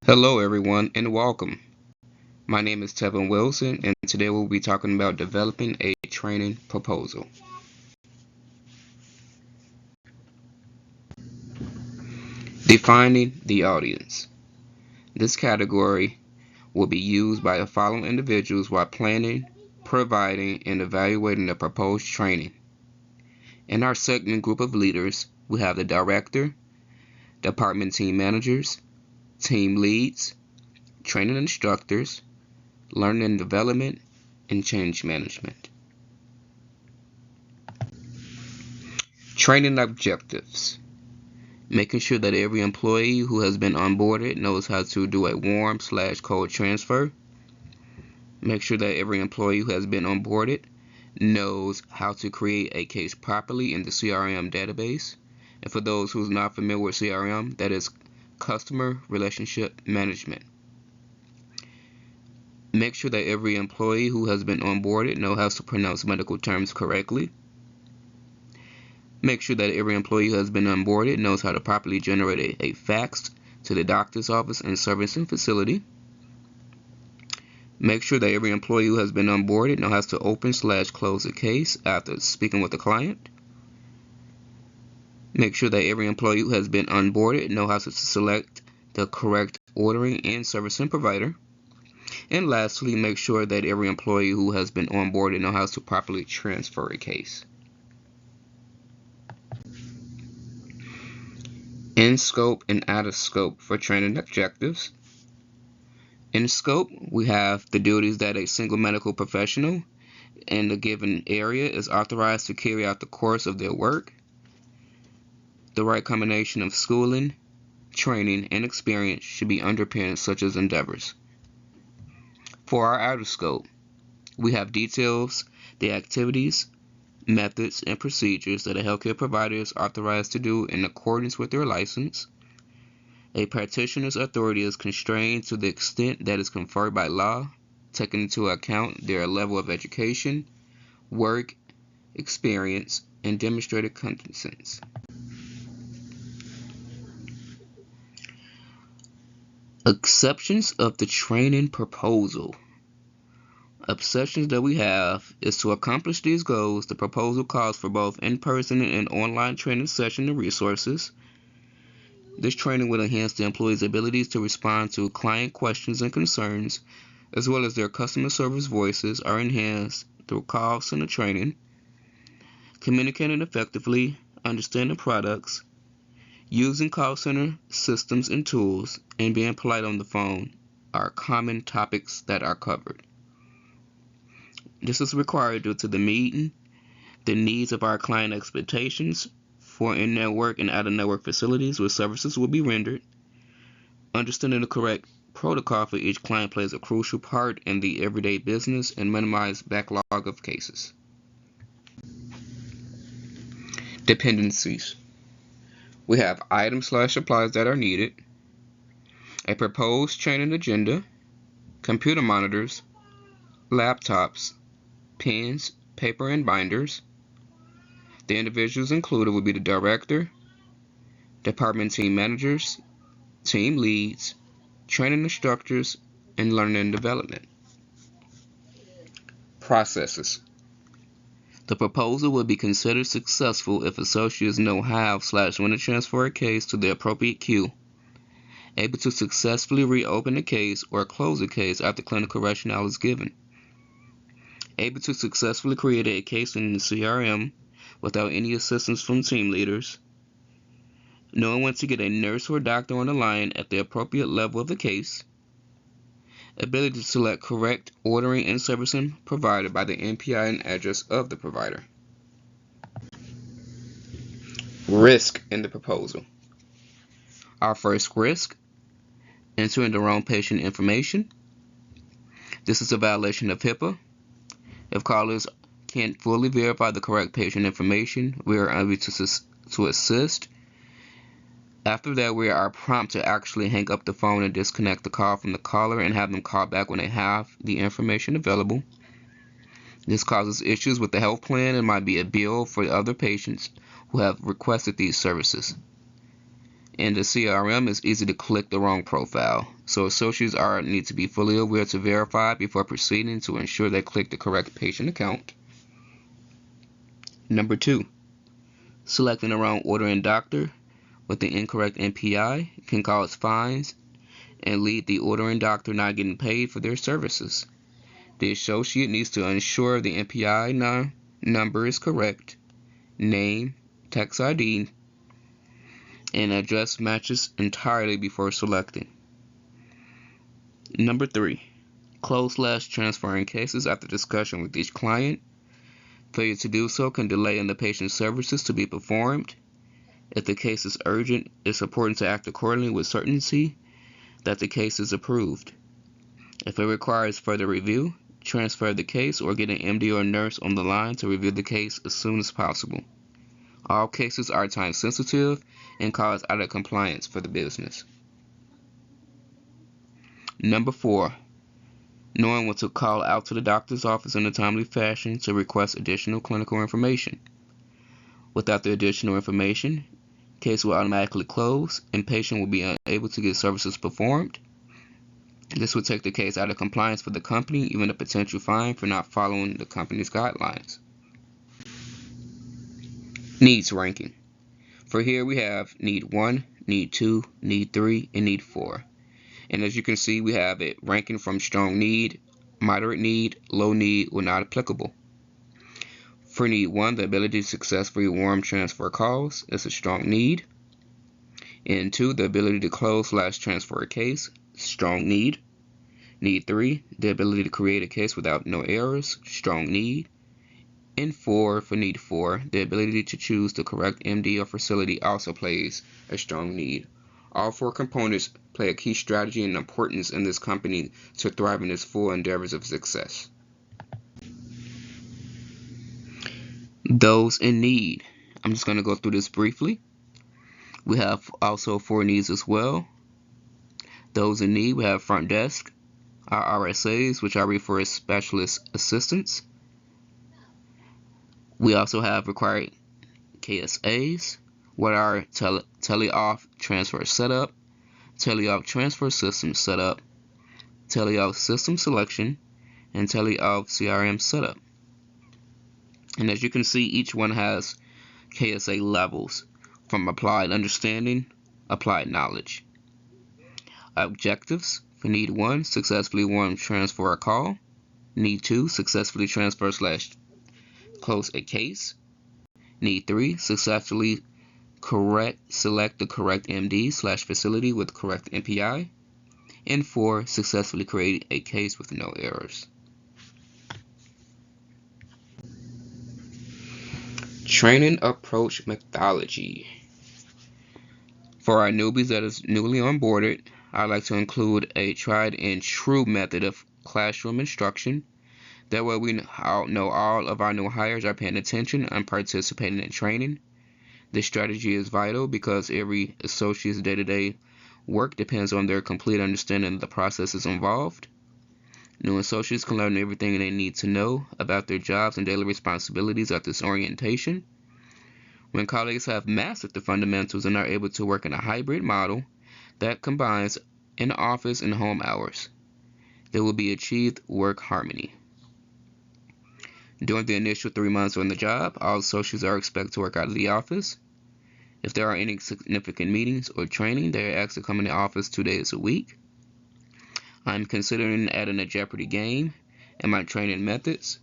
Hello everyone and welcome. My name is Tevin Wilson and today we'll be talking about developing a training proposal. Defining the audience. This category will be used by the following individuals while planning, providing, and evaluating the proposed training. In our segment group of leaders, we have the director, department team managers, team leads, training instructors, learning and development, and change management. Training objectives. Making sure that every employee who has been onboarded knows how to do a warm/cold transfer. Make sure that every employee who has been onboarded knows how to create a case properly in the CRM database. And for those who's not familiar with CRM, that is Customer Relationship Management. Make sure that every employee who has been onboarded knows how to pronounce medical terms correctly. Make sure that every employee who has been onboarded knows how to properly generate a fax to the doctor's office and servicing facility. Make sure that every employee who has been onboarded knows how to open/close a case after speaking with the client. Make sure that every employee who has been onboarded knows how to select the correct ordering and servicing provider. And lastly, make sure that every employee who has been onboarded knows how to properly transfer a case. In scope and out of scope for training objectives. In scope, we have the duties that a single medical professional in a given area is authorized to carry out the course of their work. The right combination of schooling, training, and experience should be underpinned such as endeavors. For our out of scope, we have details, the activities, methods, and procedures that a healthcare provider is authorized to do in accordance with their license. A practitioner's authority is constrained to the extent that is conferred by law, taking into account their level of education, work, experience, and demonstrated competence. Exceptions of the training proposal. Exceptions that we have is to accomplish these goals, the proposal calls for both in-person and online training session and resources. This training will enhance the employee's abilities to respond to client questions and concerns, as well as their customer service voices are enhanced through call center training. Communicating effectively, understanding products, using call center systems and tools, and being polite on the phone are common topics that are covered. This is required due to the meeting the needs of our client expectations for in-network and out-of-network facilities where services will be rendered. Understanding the correct protocol for each client plays a crucial part in the everyday business and minimize backlog of cases. Dependencies. We have items/supplies that are needed, a proposed training agenda, computer monitors, laptops, pens, paper, and binders. The individuals included will be the director, department team managers, team leads, training instructors, and learning and development. Processes. The proposal will be considered successful if associates know how/when to transfer a case to the appropriate queue, able to successfully reopen a case or close a case after clinical rationale is given, able to successfully create a case in the CRM without any assistance from team leaders, knowing when to get a nurse or doctor on the line at the appropriate level of the case, ability to select correct ordering and servicing provided by the NPI and address of the provider. Risk in the proposal. Our first risk, entering the wrong patient information. This is a violation of HIPAA. If callers can't fully verify the correct patient information, we are unable to assist. After that, we are prompted to actually hang up the phone and disconnect the call from the caller and have them call back when they have the information available. This causes issues with the health plan and might be a bill for other patients who have requested these services. In the CRM, it's easy to click the wrong profile, so associates need to be fully aware to verify before proceeding to ensure they click the correct patient account. Number 2, selecting the wrong ordering doctor with the incorrect NPI can cause fines and lead the ordering doctor not getting paid for their services. The associate needs to ensure the NPI number is correct, name, tax ID, and address matches entirely before selecting. Number 3, close/transferring cases after discussion with each client. Failure to do so can delay in the patient's services to be performed. If the case is urgent, it's important to act accordingly with certainty that the case is approved. If it requires further review, transfer the case or get an MD or nurse on the line to review the case as soon as possible. All cases are time sensitive and cause out of compliance for the business. Number 4, knowing when to call out to the doctor's office in a timely fashion to request additional clinical information. Without the additional information, case will automatically close and patient will be unable to get services performed. This will take the case out of compliance for the company, even a potential fine for not following the company's guidelines. Needs ranking. For here we have need 1, need 2, need 3, and need 4. And as you can see, we have it ranking from strong need, moderate need, low need, or not applicable. For need 1, the ability to successfully warm transfer calls is a strong need. And 2, the ability to close/transfer a case, strong need. Need 3, the ability to create a case without no errors, strong need. And 4, for need 4, the ability to choose the correct MD or facility also plays a strong need. All 4 components play a key strategy and importance in this company to thrive in its full endeavors of success. Those in need. I'm just going to go through this briefly. We have also 4 needs as well. Those in need, we have front desk, our RSAs, which I refer as specialist assistants. We also have required KSAs, what are teleoff transfer setup, teleoff transfer system setup, teleoff system selection, and teleoff CRM setup. And as you can see, each one has KSA levels from applied understanding, applied knowledge. Objectives for need 1, successfully warm transfer a call. Need 2, successfully transfer/close a case. Need 3, successfully select the correct MD/facility with correct NPI. And 4, successfully create a case with no errors. Training approach methodology. For our newbies that is newly onboarded, I like to include a tried and true method of classroom instruction. That way we know all of our new hires are paying attention and participating in training. This strategy is vital because every associate's day-to-day work depends on their complete understanding of the processes involved. New associates can learn everything they need to know about their jobs and daily responsibilities at this orientation. When colleagues have mastered the fundamentals and are able to work in a hybrid model that combines in-office and home hours, there will be achieved work harmony. During the initial 3 months on the job, all associates are expected to work out of the office. If there are any significant meetings or training, they are asked to come in the office 2 days a week. I'm considering adding a Jeopardy game in my training methods.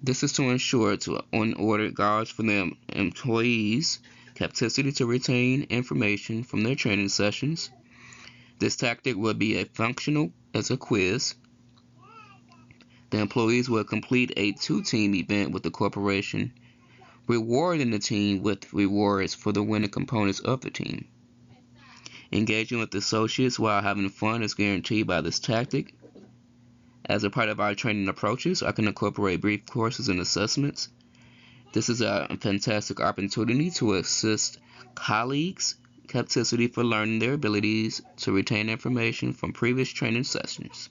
This is to ensure on order guards for the employees' capacity to retain information from their training sessions. This tactic will be a functional as a quiz. The employees will complete a 2-team event with the corporation, rewarding the team with rewards for the winning components of the team. Engaging with associates while having fun is guaranteed by this tactic. As a part of our training approaches, I can incorporate brief courses and assessments. This is a fantastic opportunity to assist colleagues' capacity for learning their abilities to retain information from previous training sessions.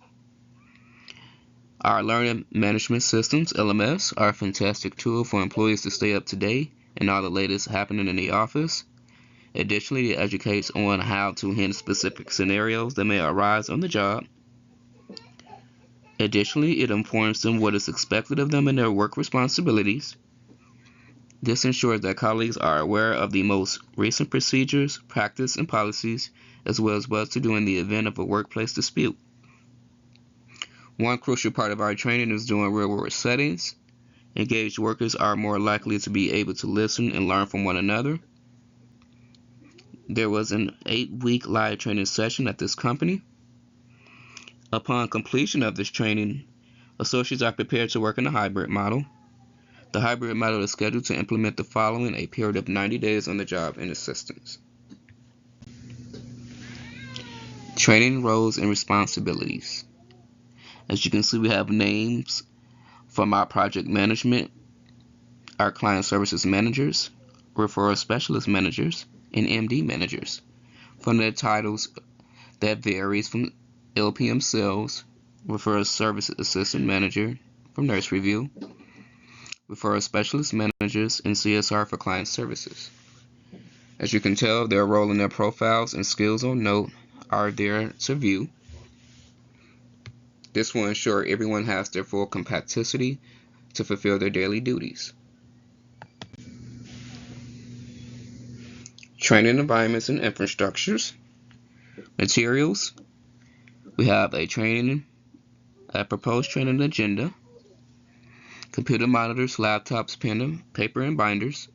Our learning management systems, LMS, are a fantastic tool for employees to stay up to date and all the latest happening in the office. Additionally, it educates on how to handle specific scenarios that may arise on the job. Additionally, it informs them what is expected of them in their work responsibilities. This ensures that colleagues are aware of the most recent procedures, practice, and policies, as well as what to do in the event of a workplace dispute. One crucial part of our training is doing real-world settings. Engaged workers are more likely to be able to listen and learn from one another. There was an 8-week live training session at this company. Upon completion of this training, associates are prepared to work in a hybrid model. The hybrid model is scheduled to implement the following a period of 90 days on the job in assistance. Training roles and responsibilities. As you can see, we have names from our project management, our client services managers, referral specialist managers, and MD managers. From their titles that varies from LPM sales, referral service assistant manager from nurse review, referral specialist managers, and CSR for client services. As you can tell, their role in their profiles and skills on note are there to view. This will ensure everyone has their full capacity to fulfill their daily duties. Training environments and infrastructures. Materials. We have a proposed training agenda. Computer monitors, laptops, pen, paper, and binders.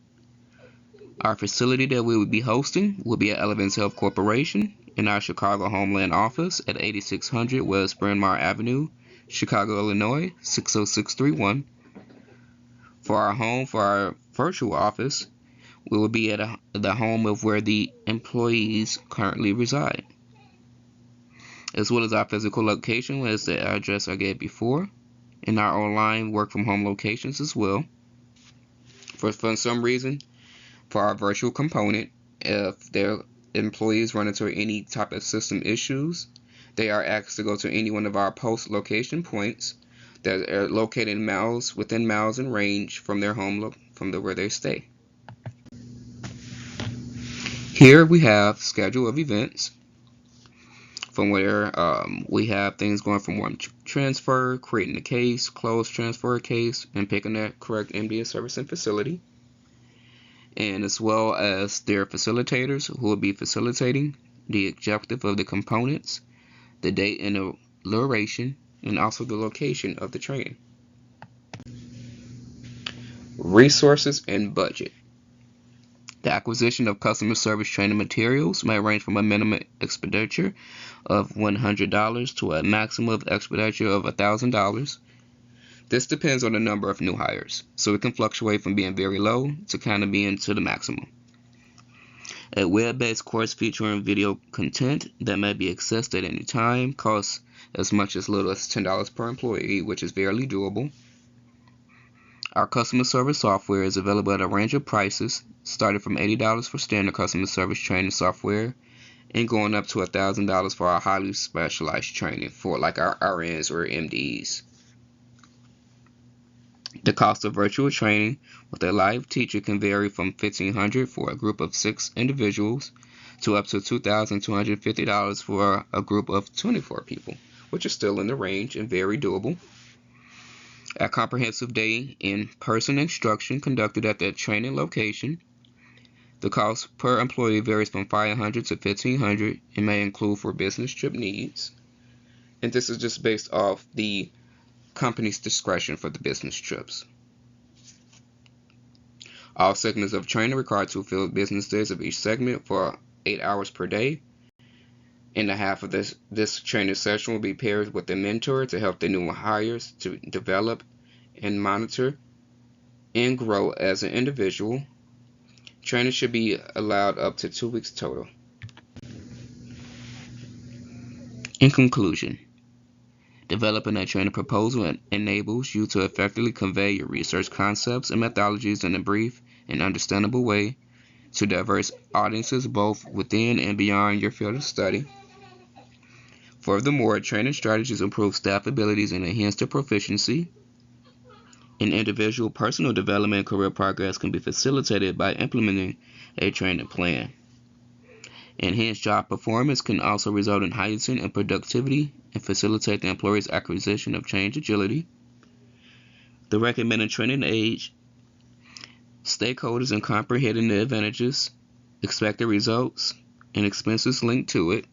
Our facility that we will be hosting will be at Elevance Health Corporation in our Chicago Homeland office at 8600 West Bryn Mawr Avenue, Chicago, Illinois, 60631. For our virtual office, we will be at the home of where the employees currently reside, as well as our physical location as the address I gave before, and our online work from home locations as well. For some reason, for our virtual component, if their employees run into any type of system issues, they are asked to go to any one of our post location points that are located within miles and range from their home, where they stay. Here we have schedule of events, from where we have things going from warm transfer, creating a case, closed transfer a case, and picking the correct MD service and facility, and as well as their facilitators who will be facilitating, the objective of the components, the date and the duration, and also the location of the training. Resources and budget. The acquisition of customer service training materials may range from a minimum expenditure of $100 to a maximum expenditure of $1,000. This depends on the number of new hires, so it can fluctuate from being very low to kind of being to the maximum. A web-based course featuring video content that may be accessed at any time costs as much as little as $10 per employee, which is fairly doable. Our customer service software is available at a range of prices, starting from $80 for standard customer service training software and going up to $1,000 for our highly specialized training for like our RNs or MDs. The cost of virtual training with a live teacher can vary from $1,500 for a group of 6 individuals to up to $2,250 for a group of 24 people, which is still in the range and very doable. A comprehensive day in-person instruction conducted at the training location. The cost per employee varies from $500 to $1,500 and may include for business trip needs. And this is just based off the company's discretion for the business trips. All segments of training require 2 field business days of each segment for 8 hours per day. And a half of this training session will be paired with a mentor to help the new hires to develop and monitor and grow as an individual. Training should be allowed up to 2 weeks total. In conclusion, developing a training proposal enables you to effectively convey your research concepts and methodologies in a brief and understandable way to diverse audiences both within and beyond your field of study. Furthermore, training strategies improve staff abilities and enhance their proficiency. And individual personal development and career progress can be facilitated by implementing a training plan. Enhanced job performance can also result in heightened and productivity and facilitate the employer's acquisition of change agility. The recommended training age, stakeholders in comprehending the advantages, expected results, and expenses linked to it.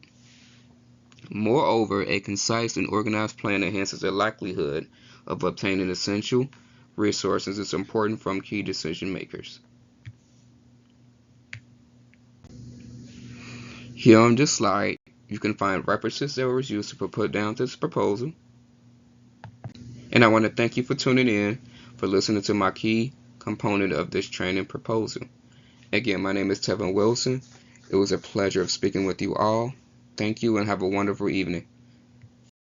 Moreover, a concise and organized plan enhances the likelihood of obtaining essential resources is important from key decision makers. Here on this slide, you can find references that were used to put down this proposal. And I want to thank you for tuning in, for listening to my key component of this training proposal. Again, my name is Tevin Wilson. It was a pleasure of speaking with you all. Thank you and have a wonderful evening.